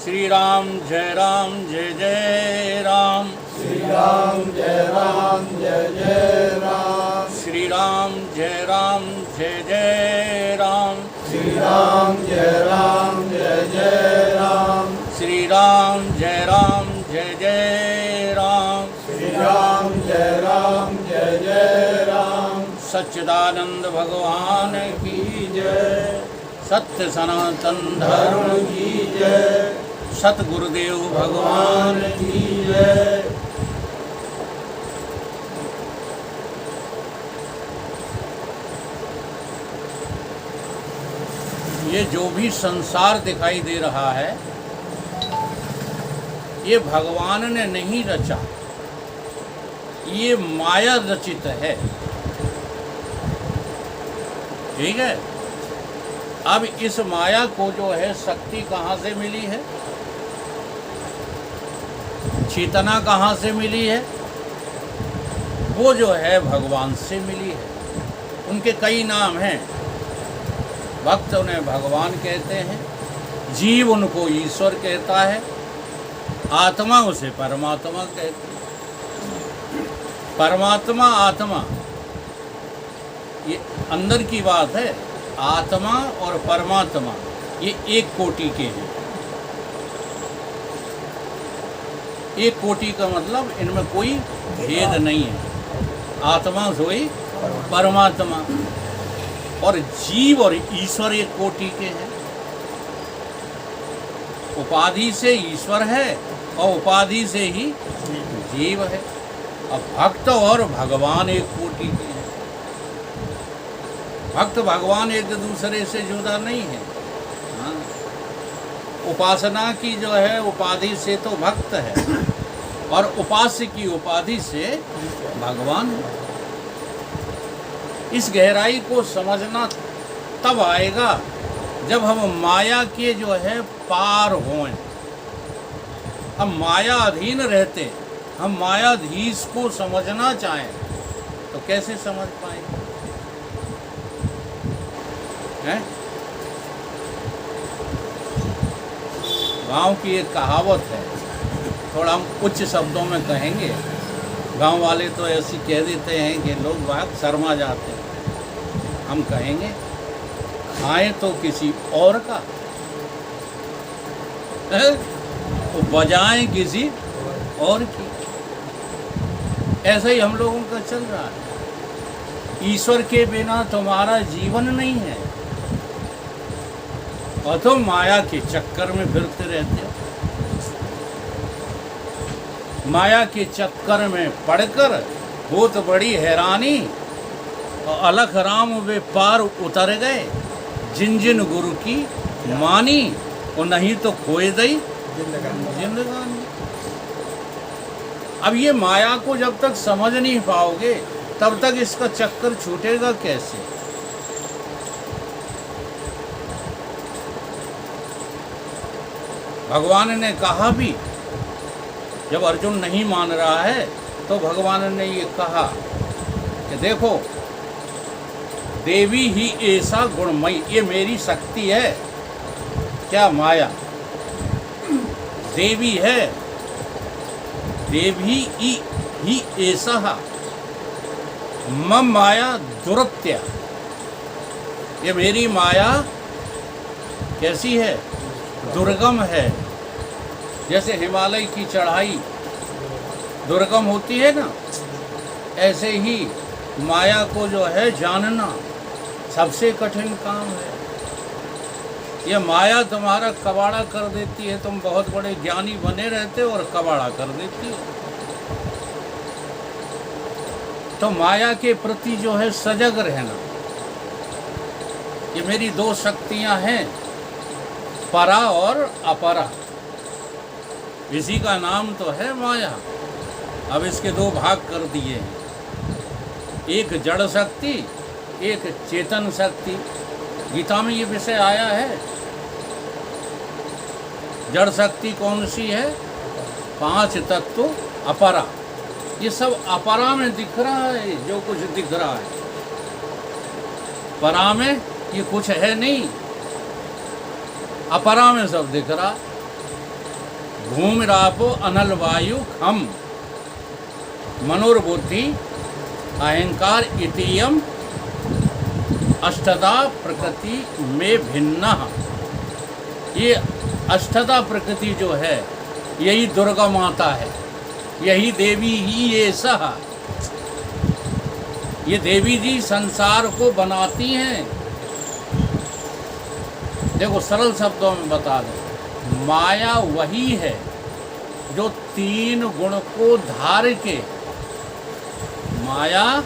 श्री राम जय जय राम। श्री राम जय जय राम। श्री राम जय जय राम। श्री राम जय जय राम। श्री राम जय जय राम। श्री राम जय जय राम। सच्चिदानंद भगवान की जय। सत्य सनातन धर्म की जय। सतगुरुदेव भगवान की जय। ये जो भी संसार दिखाई दे रहा है ये भगवान ने नहीं रचा, ये माया रचित है। ठीक है। अब इस माया को जो है शक्ति कहाँ से मिली है, चेतना कहाँ से मिली है? वो जो है भगवान से मिली है। उनके कई नाम हैं। भक्त उन्हें भगवान कहते हैं, जीव उनको ईश्वर कहता है, आत्मा उसे परमात्मा कहते हैं। परमात्मा आत्मा ये अंदर की बात है। आत्मा और परमात्मा ये एक कोटि के हैं। एक कोटि का मतलब इनमें कोई भेद नहीं है। आत्मा सोई परमात्मा, और जीव और ईश्वर एक कोटि के हैं। उपाधि से ईश्वर है और उपाधि से ही जीव है। अब भक्त और भगवान एक कोटि के हैं। भक्त भगवान एक दूसरे से जुदा नहीं है। हाँ। उपासना की जो है उपाधि से तो भक्त है, और उपास्य की उपाधि से भगवान है। इस गहराई को समझना तब आएगा जब हम माया के जो है पार हों। हम माया अधीन रहते, हम मायाधीश को समझना चाहें तो कैसे समझ पाएंगे? हैं? गांव की एक कहावत है, थोड़ा हम उच्च शब्दों में कहेंगे। गांव वाले तो ऐसी कह देते हैं कि लोग बात शर्मा जाते हैं। हम कहेंगे, खाएं तो किसी और का, तो बजाएं किसी और की। ऐसा ही हम लोगों का चल रहा है। ईश्वर के बिना तुम्हारा जीवन नहीं है, और तुम माया के चक्कर में फिरते रहते हो। माया के चक्कर में पड़कर बहुत बड़ी हैरानी, और अलख राम वे पार उतर गए, जिन जिन गुरु की मानी, और नहीं तो खोए दई जिंदगानी। अब ये माया को जब तक समझ नहीं पाओगे तब तक इसका चक्कर छूटेगा कैसे? भगवान ने कहा भी, जब अर्जुन नहीं मान रहा है तो भगवान ने ये कहा कि देखो, देवी ही ऐसा गुणमयी, ये मेरी शक्ति है। क्या माया देवी है? देवी ही ऐसा मम माया दुरत्या, ये मेरी माया कैसी है? दुर्गम है। जैसे हिमालय की चढ़ाई दुर्गम होती है ना, ऐसे ही माया को जो है जानना सबसे कठिन काम है। यह माया तुम्हारा कबाड़ा कर देती है। तुम बहुत बड़े ज्ञानी बने रहते हो और कबाड़ा कर देती हो। तो माया के प्रति जो है सजग रहना। ये मेरी दो शक्तियां हैं, परा और अपरा। इसी का नाम तो है माया। अब इसके दो भाग कर दिए हैं, एक जड़ शक्ति, एक चेतन शक्ति। गीता में ये विषय आया है। जड़ शक्ति कौन सी है? 5 तत्व अपरा। ये सब अपरा में दिख रहा है, जो कुछ दिख रहा है। परा में ये कुछ है नहीं, अपरा में सब दिख रहा। भूमिरापो अनल वायु खम मनोर्बुद्धि अहंकार इतियम अष्टधा प्रकृति में भिन्न। ये अष्टधा प्रकृति जो है यही दुर्गा माता है, यही देवी ही ये सह। ये देवी जी संसार को बनाती हैं। देखो सरल शब्दों में बता दें, माया वही है जो तीन गुण को धार के, माया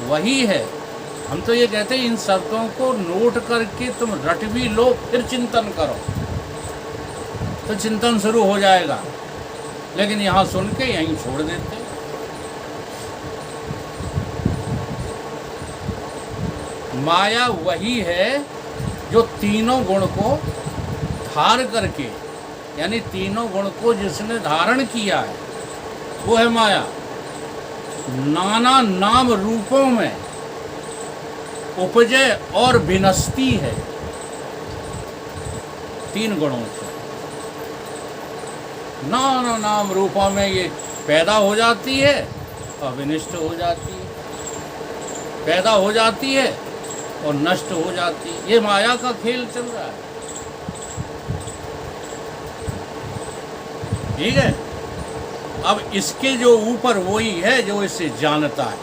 वही है। हम तो ये कहते हैं इन शब्दों को नोट करके तुम रट भी लो, फिर चिंतन करो तो चिंतन शुरू हो जाएगा, लेकिन यहाँ सुन के यहीं छोड़ देते। माया वही है जो तीनों गुण को धार करके, यानी तीनों गुण को जिसने धारण किया है वो है माया। नाना नाम रूपों में उपजे और विनष्टि है, तीन गुणों से नाना नाम रूपों में ये पैदा हो जाती है और विनष्ट हो जाती है, पैदा हो जाती है और नष्ट हो जाती है। ये माया का खेल चल रहा है। ठीक है, अब इसके जो ऊपर वही है जो इसे जानता है।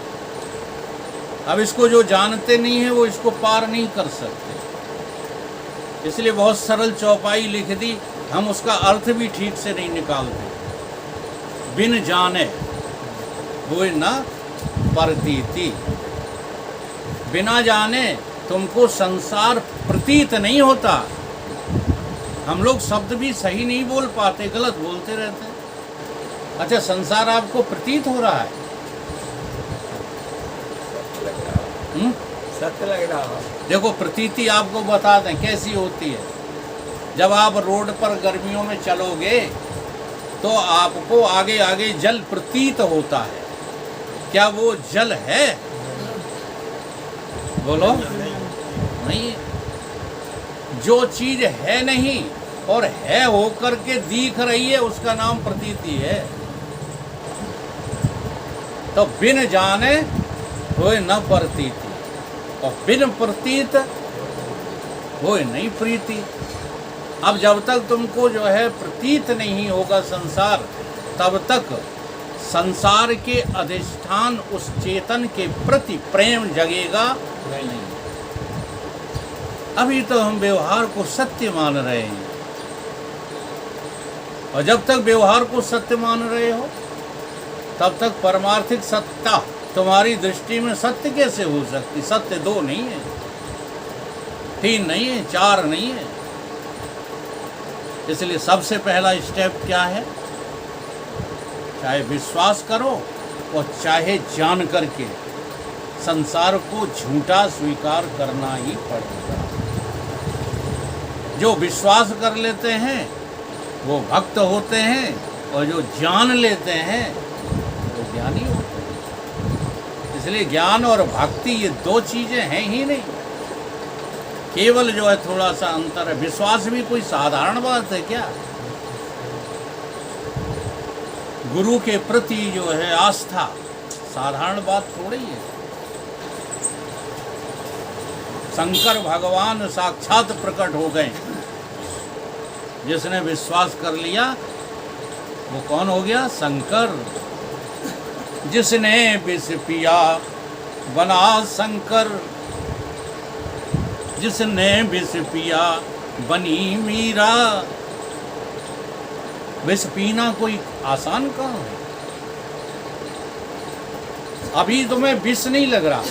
अब इसको जो जानते नहीं है वो इसको पार नहीं कर सकते, इसलिए बहुत सरल चौपाई लिख दी, हम उसका अर्थ भी ठीक से नहीं निकालते। बिन जाने वो न प्रतीति, बिना जाने तुमको संसार प्रतीत नहीं होता। हम लोग शब्द भी सही नहीं बोल पाते, गलत बोलते रहते हैं। अच्छा, संसार आपको प्रतीत हो रहा है? सत्य लग रहा है। देखो प्रतीति आपको बता दें कैसी होती है। जब आप रोड पर गर्मियों में चलोगे तो आपको आगे आगे जल प्रतीत होता है। क्या वो जल है? बोलो नहीं। जो चीज है नहीं और है होकर के दिख रही है उसका नाम प्रतीति है। तो बिन जाने होए न प्रतीति और बिन प्रतीत होए नहीं प्रीति। अब जब तक तुमको जो है प्रतीत नहीं होगा संसार, तब तक संसार के अधिष्ठान उस चेतन के प्रति प्रेम जगेगा नहीं। अभी तो हम व्यवहार को सत्य मान रहे हैं, और जब तक व्यवहार को सत्य मान रहे हो तब तक परमार्थिक सत्ता तुम्हारी दृष्टि में सत्य कैसे हो सकती? सत्य दो नहीं है, तीन नहीं है, चार नहीं है। इसलिए सबसे पहला स्टेप क्या है? चाहे विश्वास करो और चाहे जान करके संसार को झूठा स्वीकार करना ही पड़ेगा। जो विश्वास कर लेते हैं वो भक्त होते हैं, और जो जान लेते हैं वो ज्ञानी होते हैं। इसलिए ज्ञान और भक्ति ये दो चीजें हैं ही नहीं, केवल जो है थोड़ा सा अंतर है। विश्वास भी कोई साधारण बात है क्या? गुरु के प्रति जो है आस्था साधारण बात थोड़ी है। शंकर भगवान साक्षात प्रकट हो गए। जिसने विश्वास कर लिया वो कौन हो गया? शंकर। जिसने विष पिया बना शंकर, जिसने विष पिया बनी मीरा। विष पीना कोई आसान काम है? अभी तुम्हें विष नहीं लग रहा,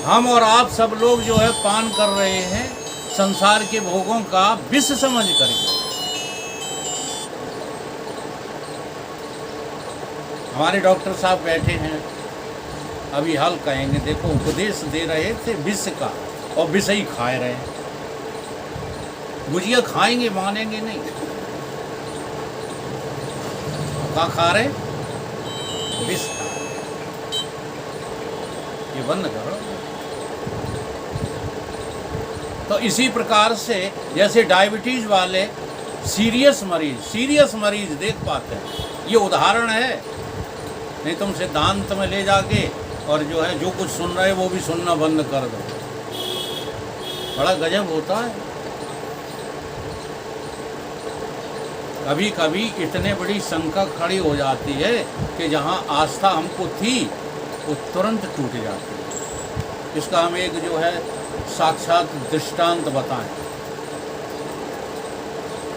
हम और आप सब लोग जो है पान कर रहे हैं संसार के भोगों का विष समझ करके। हमारे डॉक्टर साहब बैठे हैं, अभी हाल कहेंगे, देखो उपदेश दे रहे थे विष का और विष ही खाए रहे हैं। गुजिया खाएंगे, मानेंगे नहीं। क्या खा रहे? विष। ये बंद करो। तो इसी प्रकार से जैसे डायबिटीज वाले सीरियस मरीज देख पाते हैं। ये उदाहरण है, नहीं तुम सिद्धांत में ले जाके और जो है जो कुछ सुन रहे वो भी सुनना बंद कर दो। बड़ा गजब होता है। कभी कभी इतने बड़ी शंका खड़ी हो जाती है कि जहाँ आस्था हमको थी वो तुरंत टूट जाती है। इसका हम एक जो है साक्षात दृष्टांत बताएं।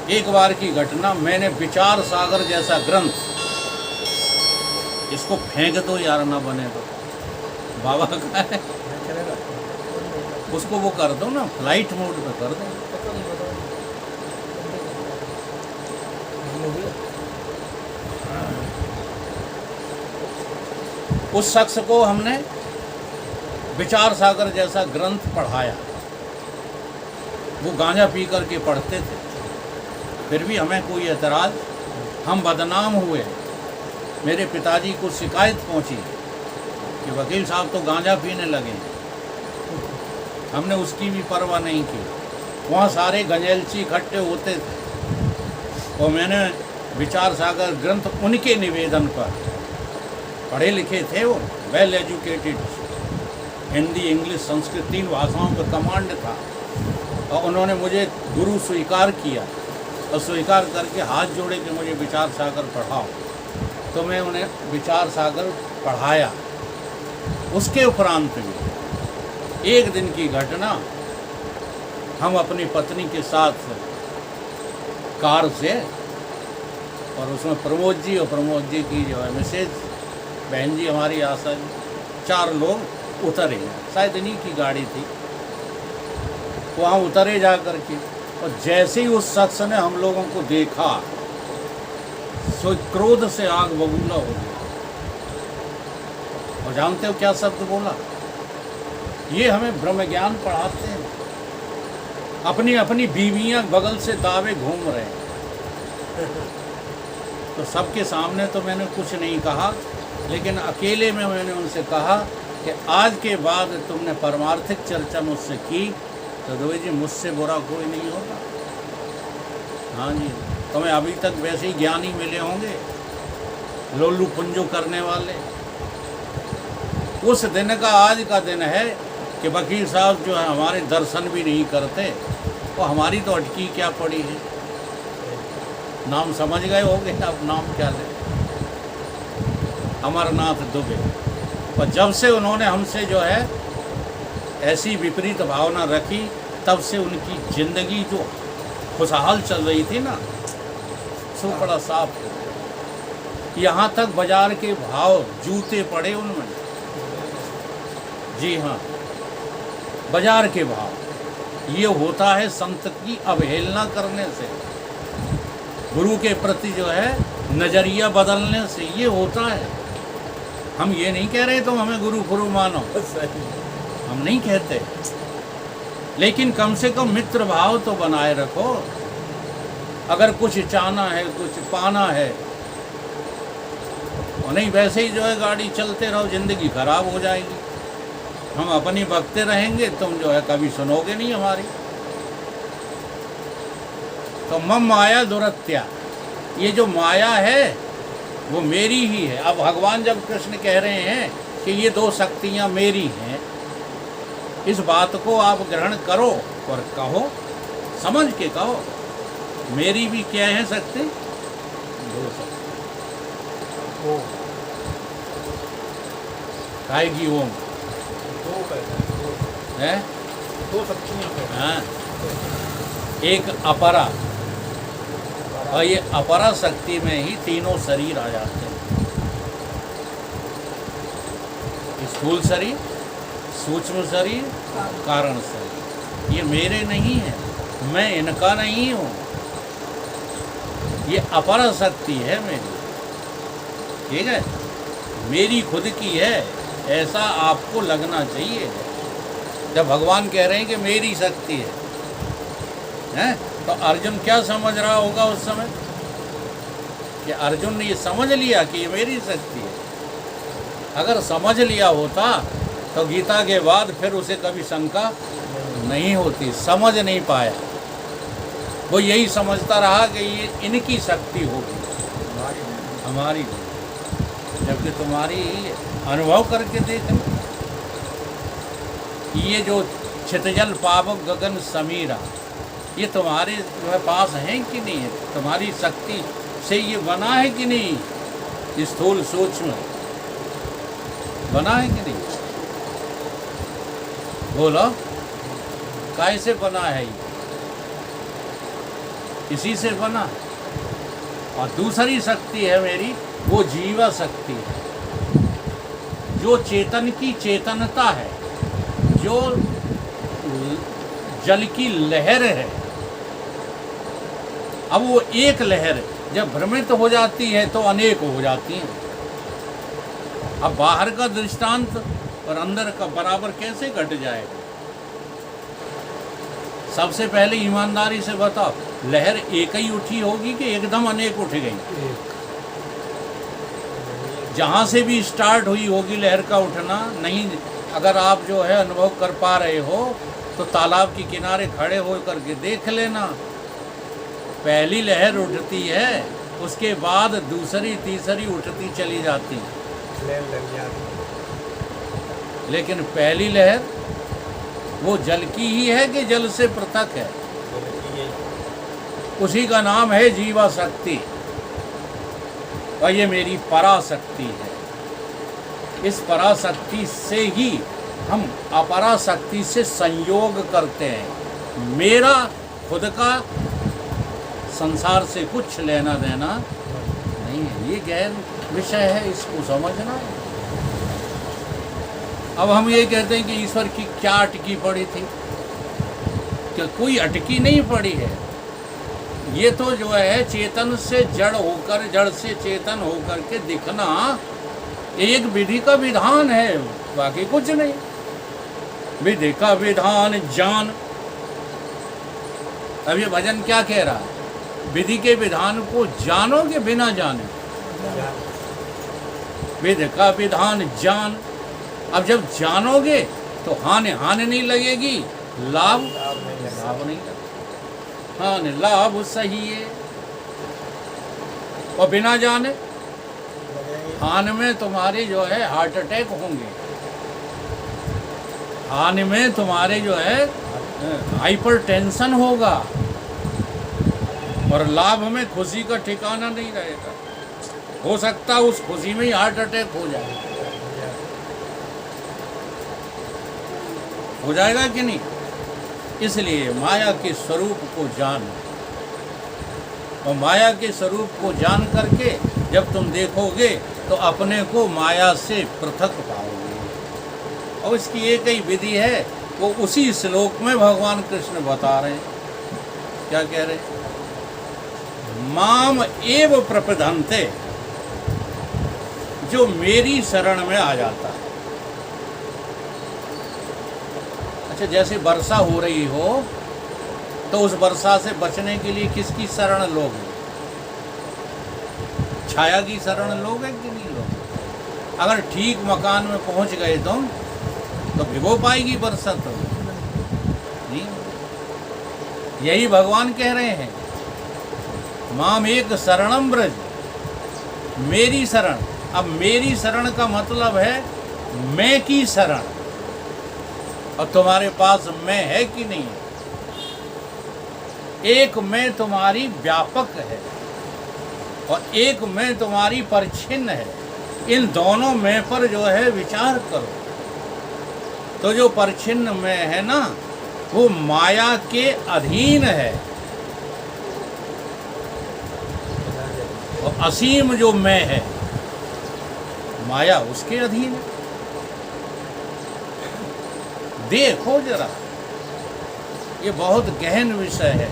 एक बार की घटना, मैंने विचार सागर जैसा ग्रंथ, इसको फेंक दो यार, ना बने तो बाबा का है, उसको वो कर दो ना, फ्लाइट मोड पे कर दो। उस शख्स को हमने विचार सागर जैसा ग्रंथ पढ़ाया। वो गांजा पी करके पढ़ते थे, फिर भी हमें कोई एतराज़, हम बदनाम हुए। मेरे पिताजी को शिकायत पहुंची कि वकील साहब तो गांजा पीने लगे। हमने उसकी भी परवाह नहीं की। वहाँ सारे गंजेलची इकट्ठे होते थे और मैंने विचार सागर ग्रंथ उनके निवेदन पर, पढ़े लिखे थे वो, well educated, Hindi English Sanskrit 3 भाषाओं का कमांड था, और उन्होंने मुझे गुरु स्वीकार किया और स्वीकार करके हाथ जोड़े कि मुझे विचार सागर पढ़ाओ। तो मैं उन्हें विचार सागर पढ़ाया। उसके उपरांत भी एक दिन की घटना, हम अपनी पत्नी के साथ कार से, और उसमें प्रमोद जी और प्रमोद जी की जो है मिसेज, बहन जी हमारी आशा जी, 4 लोग उतरे हैं। शायद इन्हीं की गाड़ी थी। वहाँ उतरे जा कर के, और जैसे ही उस शख्स ने हम लोगों को देखा, सो क्रोध से आग बबूला हो गया। और जानते हो क्या शब्द बोला? ये हमें ब्रह्म ज्ञान पढ़ाते हैं, अपनी अपनी बीवियां बगल से दावे घूम रहे हैं। तो सबके सामने तो मैंने कुछ नहीं कहा, लेकिन अकेले में मैंने उनसे कहा कि आज के बाद तुमने परमार्थिक चर्चा मुझसे की तो रोई जी मुझसे बुरा कोई नहीं होगा। हाँ जी, तुम्हें अभी तक वैसे ही ज्ञानी मिले होंगे, लोलू पुंजो करने वाले। उस दिन का आज का दिन है कि वकील साहब जो है हमारे दर्शन भी नहीं करते, और हमारी तो अटकी क्या पड़ी है। नाम समझ गए होंगे, अब नाम क्या ले, अमरनाथ दुबे। और जब से उन्होंने हमसे जो है ऐसी विपरीत भावना रखी, तब से उनकी ज़िंदगी जो खुशहाल चल रही थी ना, सो बड़ा साफ हो। यहाँ तक बाजार के भाव जूते पड़े उनमें। जी हाँ, बाजार के भाव। ये होता है संत की अवहेलना करने से, गुरु के प्रति जो है नज़रिया बदलने से ये होता है। हम ये नहीं कह रहे तुम हमें गुरु गुरु मानो, हम नहीं कहते, लेकिन कम से कम मित्र भाव तो बनाए रखो। अगर कुछ चाहना है, कुछ पाना है, और नहीं वैसे ही जो है गाड़ी चलते रहो, ज़िंदगी खराब हो जाएगी। हम अपनी बकते रहेंगे, तुम जो है कभी सुनोगे नहीं हमारी। तो मम माया दुरत्या, ये जो माया है वो मेरी ही है। अब भगवान जब कृष्ण कह रहे हैं कि ये 2 शक्तियाँ मेरी हैं, इस बात को आप ग्रहण करो और कहो, समझ के कहो। मेरी भी क्या है शक्ति? 2 शक्ति। खाएगी ओम है, 2 शक्तियाँ। हाँ, एक अपरा, और ये अपरा शक्ति में ही तीनों शरीर आ जाते हैं। स्थूल शरीर, सूक्ष्म शरीर, कारण शरीर। ये मेरे नहीं है, मैं इनका नहीं हूँ, ये अपरा शक्ति है मेरी। ठीक है, मेरी खुद की है, ऐसा आपको लगना चाहिए। जब भगवान कह रहे हैं कि मेरी शक्ति है, हैं, तो अर्जुन क्या समझ रहा होगा उस समय? कि अर्जुन ने ये समझ लिया कि ये मेरी शक्ति है। अगर समझ लिया होता तो गीता के बाद फिर उसे कभी शंका नहीं होती। समझ नहीं पाया, वो यही समझता रहा कि ये इनकी शक्ति होगी, हमारी नहीं। जबकि तुम्हारी अनुभव करके देख लो, ये जो छितजल पावक गगन समीरा, ये तुम्हारे जो है पास है कि नहीं है? तुम्हारी शक्ति से ये बना है कि नहीं? स्थूल सूक्ष्म बना है कि नहीं? बोलो, कैसे बना है ये? इसी से बना। और दूसरी शक्ति है मेरी, वो जीवा शक्ति है, जो चेतन की चेतनता है, जो जल की लहर है। अब वो एक लहर जब भ्रमित हो जाती है तो अनेक हो जाती हैं। अब बाहर का दृष्टांत और अंदर का बराबर कैसे घट जाएगा? सबसे पहले ईमानदारी से बताओ, लहर एक ही उठी होगी कि एकदम अनेक उठ गई? जहाँ से भी स्टार्ट हुई होगी लहर का उठना, नहीं अगर आप जो है अनुभव कर पा रहे हो तो तालाब के किनारे खड़े हो करके देख लेना। पहली लहर उठती है, उसके बाद दूसरी तीसरी उठती चली जाती है, लेकिन पहली लहर वो जल की ही है कि जल से पृथक है? उसी का नाम है जीवा शक्ति, और ये मेरी पराशक्ति है। इस पराशक्ति से ही हम अपराशक्ति से संयोग करते हैं। मेरा खुद का संसार से कुछ लेना देना नहीं है, ये गैर विषय है, इसको समझना है। अब हम ये कहते हैं कि ईश्वर की क्या अटकी पड़ी थी? कि कोई अटकी नहीं पड़ी है। ये तो जो है चेतन से जड़ होकर, जड़ से चेतन होकर के दिखना एक विधि का विधान है, बाकी कुछ नहीं। विधि का विधान जान। अब ये भजन क्या कह रहा है? विधि के विधान को जानोगे बिना जाने? विधि का विधान जान। अब जब जानोगे तो हानि नहीं लगेगी, लाभ नहीं लगेगा। हानि लाभ सही है। और बिना जाने हानि में तुम्हारे जो है हार्ट अटैक होंगे, हानि में तुम्हारे जो है हाइपर टेंशन होगा, और लाभ में खुशी का ठिकाना नहीं रहेगा। हो सकता है उस खुशी में ही हार्ट अटैक हो जाए, हो जाएगा कि नहीं? इसलिए माया के स्वरूप को जान, और माया के स्वरूप को जान करके जब तुम देखोगे तो अपने को माया से पृथक पाओगे। और इसकी एक ही विधि है, वो उसी श्लोक में भगवान कृष्ण बता रहे हैं। क्या कह रहे हैं? माम एव प्रपदन्ते, जो मेरी शरण में आ जाता है। अच्छा, जैसे वर्षा हो रही हो तो उस वर्षा से बचने के लिए किसकी शरण लोगे? छाया की शरण लोगे कि नहीं लोगे? अगर ठीक मकान में पहुंच गए तुम तो भिगो पाएगी वर्षा तो नहीं। यही भगवान कह रहे हैं, माम एक शरणम ब्रज, मेरी शरण। अब मेरी शरण का मतलब है मैं की शरण, और तुम्हारे पास मैं है कि नहीं है? एक मैं तुम्हारी व्यापक है और एक मैं तुम्हारी परिच्छिन्न है। इन दोनों मैं पर जो है विचार करो तो जो परिच्छिन्न मैं है ना, वो माया के अधीन है, और असीम जो मैं है माया उसके अधीन है। देखो जरा, ये बहुत गहन विषय है।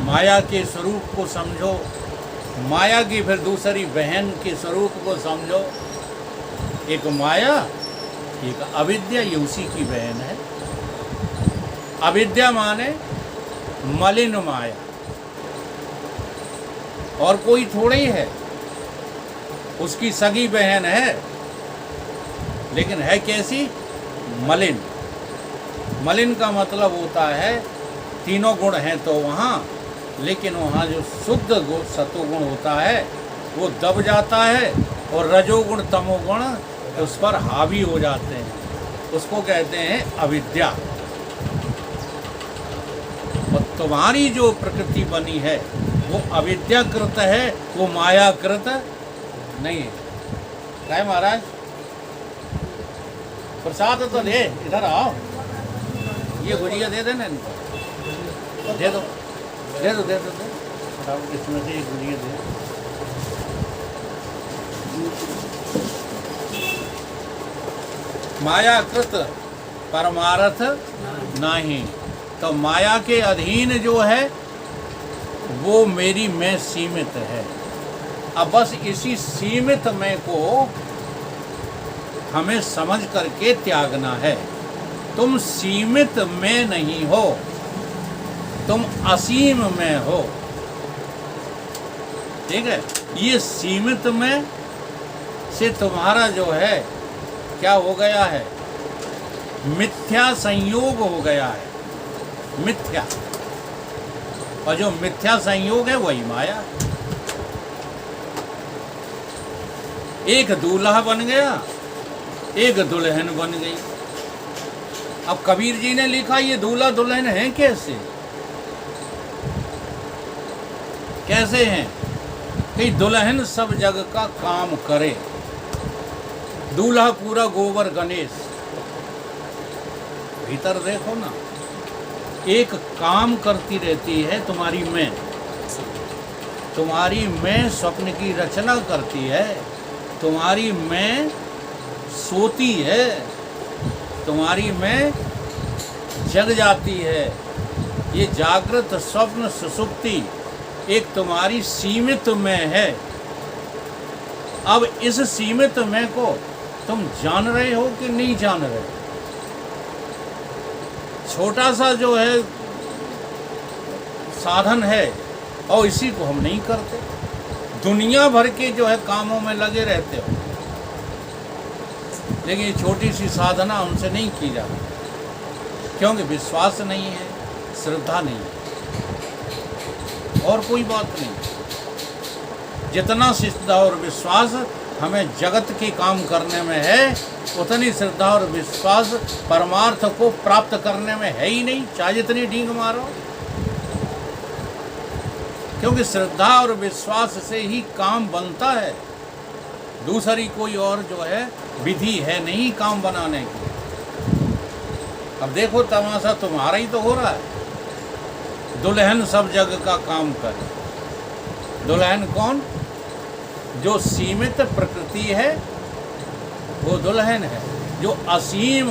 माया के स्वरूप को समझो, माया की फिर दूसरी बहन के स्वरूप को समझो। एक माया, एक अविद्या, ये उसी की बहन है। अविद्या माने मलिन माया, और कोई थोड़ी ही है, उसकी सगी बहन है, लेकिन है कैसी? मलिन। मलिन का मतलब होता है तीनों गुण हैं तो वहाँ लेकिन वहाँ जो शुद्ध सतोगुण होता है वो दब जाता है और रजोगुण तमोगुण उस पर हावी हो जाते हैं। उसको कहते हैं अविद्या। और तुम्हारी जो प्रकृति बनी है वो अविद्याकृत है, वो मायाकृत नहीं है। क्या है महाराज? प्रसाद तो दे, इधर आओ, ये गुजिया दे देना इनको, दे दो दे दो दे दो दे फटाफट, इसमें से एक गुजिया दे। मायाकृत परमार्थ नहीं, तो माया के अधीन जो है वो मेरी मैं सीमित है। अब बस इसी सीमित मैं को हमें समझ करके त्यागना है। तुम सीमित में नहीं हो, तुम असीम में हो। ठीक है, ये सीमित में से तुम्हारा जो है क्या हो गया है, मिथ्या संयोग हो गया है, मिथ्या। और जो मिथ्या संयोग है वही माया। एक दूल्हा बन गया, एक दुल्हन बन गई। अब कबीर जी ने लिखा ये दूल्हा दुल्हन है कैसे? कैसे हैं कि दुल्हन सब जग का काम करे, दूल्हा पूरा गोबर गणेश। भीतर देखो ना, एक काम करती रहती है तुम्हारी मैं, तुम्हारी मैं स्वप्न की रचना करती है, तुम्हारी मैं सोती है, तुम्हारी मैं जग जाती है। ये जागृत स्वप्न सुसुप्ति एक तुम्हारी सीमित मैं है। अब इस सीमित मैं को तुम जान रहे हो कि नहीं जान रहे? छोटा सा जो है साधन है और इसी को हम नहीं करते। दुनिया भर के जो है कामों में लगे रहते हो, लेकिन ये छोटी सी साधना उनसे नहीं की जाती, क्योंकि विश्वास नहीं है, श्रद्धा नहीं है, और कोई बात नहीं। जितना श्रद्धा और विश्वास हमें जगत के काम करने में है, उतनी श्रद्धा और विश्वास परमार्थ को प्राप्त करने में है ही नहीं, चाहे जितनी डींग मारो। क्योंकि श्रद्धा और विश्वास से ही काम बनता है, दूसरी कोई और जो है विधि है नहीं काम बनाने की। अब देखो तमाशा तुम्हारा ही तो हो रहा है। दुल्हन सब जग का काम करे। दुल्हन कौन? जो सीमित प्रकृति है वो दुल्हन है, जो असीम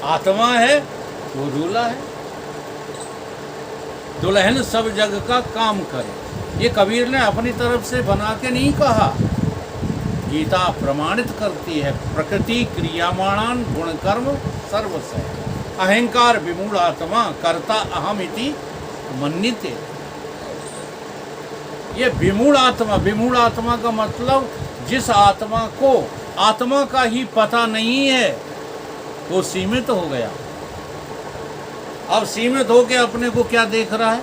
आत्मा है वो दूल्हा है। दुल्हन सब जग का काम करे, ये कबीर ने अपनी तरफ से बना के नहीं कहा, गीता प्रमाणित करती है। प्रकृति क्रियामाणान गुण कर्म सर्वस्य, अहंकार विमूढ़ आत्मा कर्ता अहम इति मन्यते। ये विमूढ़ आत्मा का मतलब जिस आत्मा को आत्मा का ही पता नहीं है वो सीमित हो गया। अब सीमित होके अपने को क्या देख रहा है?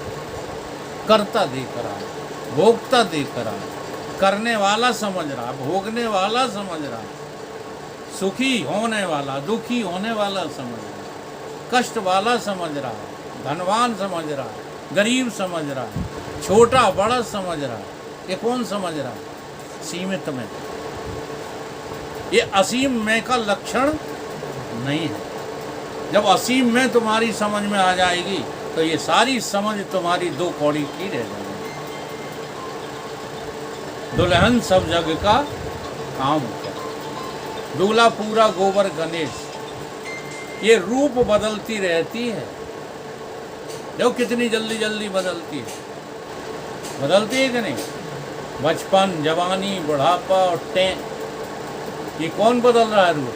कर्ता देख रहा है, भोक्ता देख रहा है, करने वाला समझ रहा है, भोगने वाला समझ रहा है, सुखी होने वाला, दुखी होने वाला समझ रहा है, कष्ट वाला समझ रहा है, धनवान समझ रहा है, गरीब समझ रहा है, छोटा बड़ा समझ रहा है। ये कौन समझ रहा है? सीमित में। ये असीम में का लक्षण नहीं है। जब असीम में तुम्हारी समझ में आ जाएगी तो ये सारी समझ तुम्हारी दो कौड़ी की रह जाएगी। दुल्हन सब जग का काम करे, दूल्हा पूरा गोबर गणेश। ये रूप बदलती रहती है, देखो कितनी जल्दी जल्दी बदलती है। बदलती है कि नहीं? बचपन, जवानी, बुढ़ापा और टें, ये कौन बदल रहा है रूप?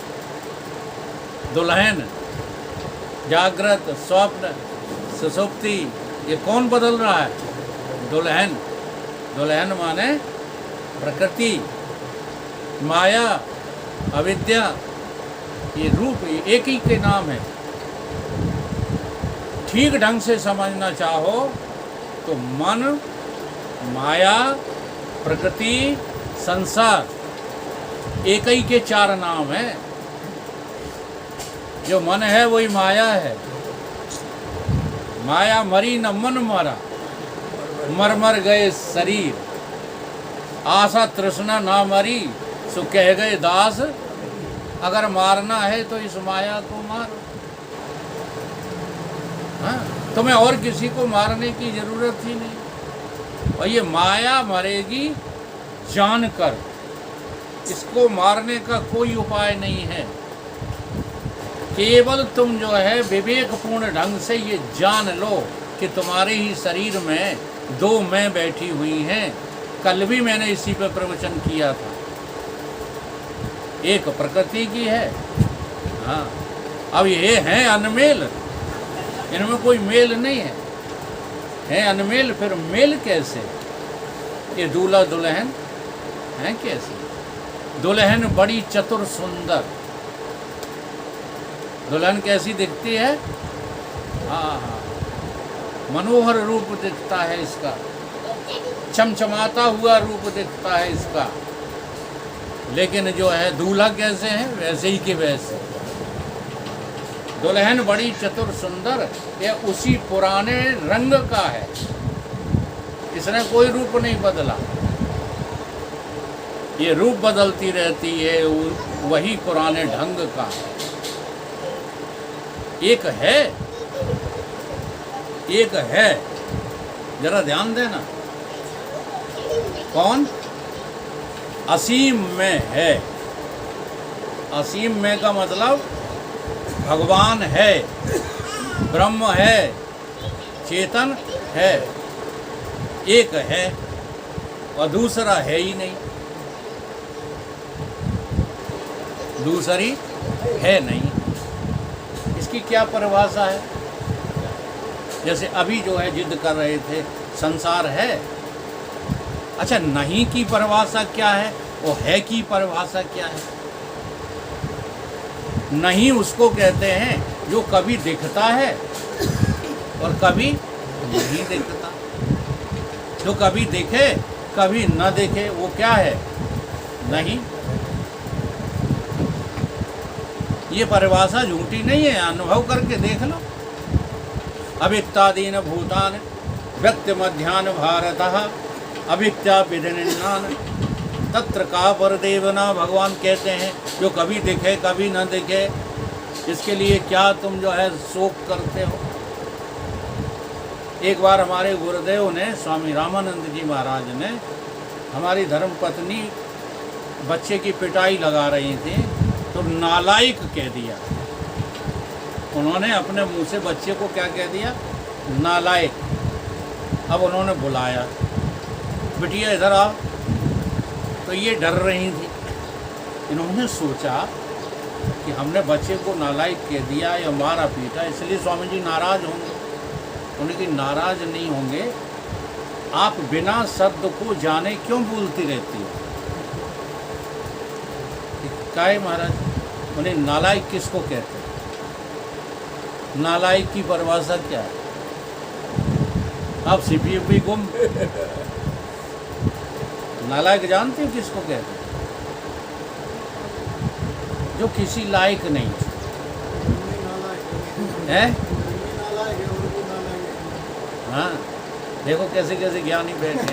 दुल्हन, जागृत, स्वप्न, सुसुप्ति, ये कौन बदल रहा है? दुल्हन। दुल्हन माने प्रकृति, माया, अविद्या, ये रूप एक ही के नाम है। ठीक ढंग से समझना चाहो तो मन, माया, प्रकृति, संसार एक ही के चार नाम है। जो मन है वही माया है। माया मरी न मन मरा, मर मर गए शरीर। आशा तृष्णा ना मरी, सो कह गए दास। अगर मारना है तो इस माया को मारो। हाँ, तुम्हें और किसी को मारने की जरूरत ही नहीं। और ये माया मरेगी जानकर, इसको मारने का कोई उपाय नहीं है। केवल तुम जो है विवेकपूर्ण ढंग से ये जान लो कि तुम्हारे ही शरीर में दो मैं बैठी हुई हैं। कल भी मैंने इसी पर प्रवचन किया था। एक प्रकृति की है, हाँ, अब ये है अनमेल, इनमें कोई मेल नहीं है अनमेल। फिर मेल कैसे? ये दूल्हा दुल्हन है कैसे? दुल्हन बड़ी चतुर सुंदर। दुल्हन कैसी दिखती है? हाँ, मनोहर रूप दिखता है इसका, चमचमाता हुआ रूप दिखता है इसका। लेकिन जो है दूल्हा कैसे है? वैसे ही के वैसे। दुल्हन बड़ी चतुर सुंदर, ये उसी पुराने रंग का है, इसने कोई रूप नहीं बदला। ये रूप बदलती रहती है, वही पुराने ढंग का। एक है, जरा ध्यान देना। कौन? असीम में है। असीम में का मतलब भगवान है, ब्रह्म है, चेतन है। एक है और दूसरा है ही नहीं, दूसरी है नहीं। इसकी क्या परिभाषा है? जैसे अभी जो है जिद कर रहे थे, संसार है। अच्छा, नहीं की परिभाषा क्या है और है की परिभाषा क्या है? नहीं उसको कहते हैं जो कभी दिखता है और कभी नहीं दिखता। जो कभी दिखे कभी न दिखे, वो क्या है? नहीं। ये परिभाषा झूठी नहीं है, अनुभव करके देख लो। अवित्तादीन भूतान व्यक्ति मध्यान भारतः अविद्या विधिनिन्नान तत्र का परदेवना। भगवान कहते हैं जो कभी दिखे कभी न दिखे, इसके लिए क्या तुम जो है शोक करते हो। एक बार हमारे गुरुदेव ने, स्वामी रामानंद जी महाराज ने, हमारी धर्मपत्नी बच्चे की पिटाई लगा रही थी तो नालायक कह दिया। उन्होंने अपने मुंह से बच्चे को क्या कह दिया? नालायक। अब उन्होंने बुलाया, बिटिया इधर आओ। तो ये डर रही थी। इन्होंने सोचा कि हमने बच्चे को नालायक कह दिया या मारा पीटा, इसलिए स्वामी जी नाराज होंगे। उनकी नाराज नहीं होंगे। आप बिना शब्द को जाने क्यों बोलती रहती हो? क्या है महाराज? उन्हें नालायक किसको कहते हैं? नालायक की परिभाषा क्या है? आप सीपीयूपी गुम। नालायक जानते हैं किसको कहते हैं? जो किसी लायक नहीं है। हाँ, देखो कैसे कैसे ज्ञानी बैठे।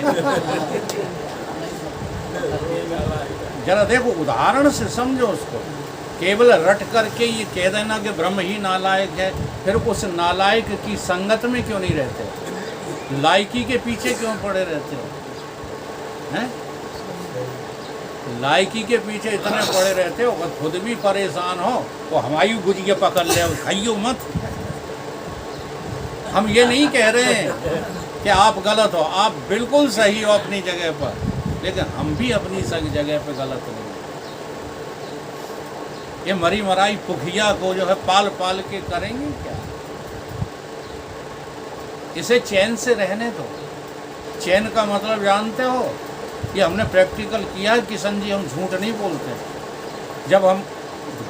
जरा देखो, उदाहरण से समझो उसको। केवल रट करके ये कह देना कि ब्रह्म ही नालायक है, फिर उस नालायक की संगत में क्यों नहीं रहते? लायकी के पीछे क्यों पड़े रहते हो? हैं? लायकी के पीछे इतने पड़े रहते हो, अगर खुद भी परेशान हो तो हमारी गुजिया पकड़ ले, खाइयो मत। हम ये नहीं कह रहे हैं कि आप गलत हो, आप बिल्कुल सही हो अपनी जगह पर, लेकिन हम भी अपनी सही जगह पर गलत नहीं। ये मरी मराई पुखिया को जो है पाल पाल के करेंगे क्या? इसे चैन से रहने दो। चैन का मतलब जानते हो? ये हमने प्रैक्टिकल किया है किशन जी, हम झूठ नहीं बोलते। जब हम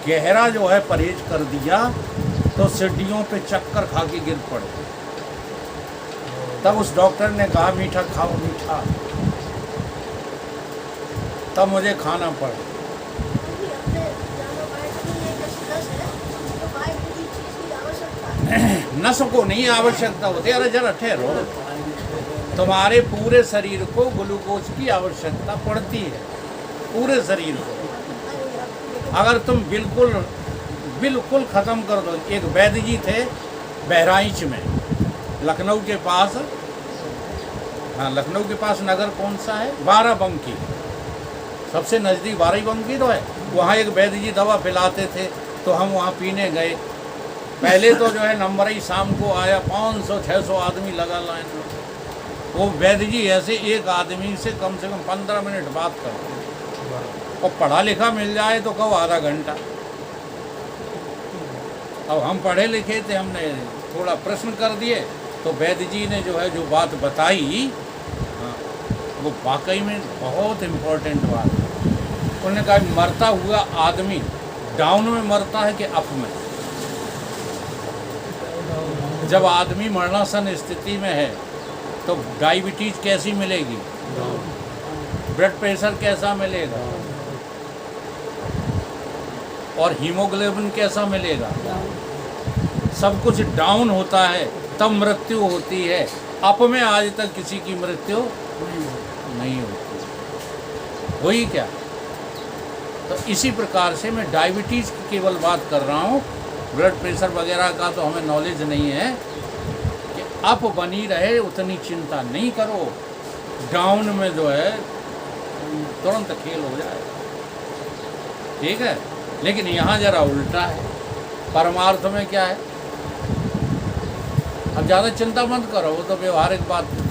गहरा जो है परहेज कर दिया तो सीढ़ियों पे चक्कर खा के गिर पड़े। तब उस डॉक्टर ने कहा मीठा खाओ मीठा, तब मुझे खाना पड़ा। नसों को नहीं आवश्यकता होती। अरे जरा ठहरो, तुम्हारे पूरे शरीर को ग्लूकोज की आवश्यकता पड़ती है, पूरे शरीर को। अगर तुम बिल्कुल बिल्कुल ख़त्म कर दो। एक वैद्य जी थे बहराइच में, लखनऊ के पास, हाँ लखनऊ के पास नगर कौन सा है, बाराबंकी, सबसे नज़दीक बाराबंकी तो है। वहाँ एक वैद्य जी दवा पिलाते थे, तो हम वहाँ पीने गए। पहले तो जो है नंबर ही शाम को आया, 500-600 आदमी लगा लाइन में। वो वैद्य जी ऐसे एक आदमी से कम 15 मिनट बात करते, और पढ़ा लिखा मिल जाए तो कहो आधा घंटा। अब हम पढ़े लिखे थे, हमने थोड़ा प्रश्न कर दिए, तो वैद्य जी ने जो है जो बात बताई, हाँ, वो वाकई में बहुत इम्पोर्टेंट बात है। उन्होंने कहा मरता हुआ आदमी डाउन में मरता है कि अप में। जब आदमी मरणासन स्थिति में है तो डायबिटीज कैसी मिलेगी, ब्लड प्रेशर कैसा मिलेगा, और हीमोग्लोबिन कैसा मिलेगा, सब कुछ डाउन होता है, तब मृत्यु होती है। अप में आज तक किसी की मृत्यु नहीं होती। वही क्या, तो इसी प्रकार से मैं डायबिटीज़ की केवल बात कर रहा हूँ। ब्लड प्रेशर वगैरह का तो हमें नॉलेज नहीं है। कि अप बनी रहे उतनी चिंता नहीं करो, डाउन में जो है तुरंत खेल हो जाए, ठीक है। लेकिन यहाँ जरा उल्टा है। परमार्थ में क्या है, अब ज़्यादा चिंता मत करो, वो तो व्यवहारिक बात है।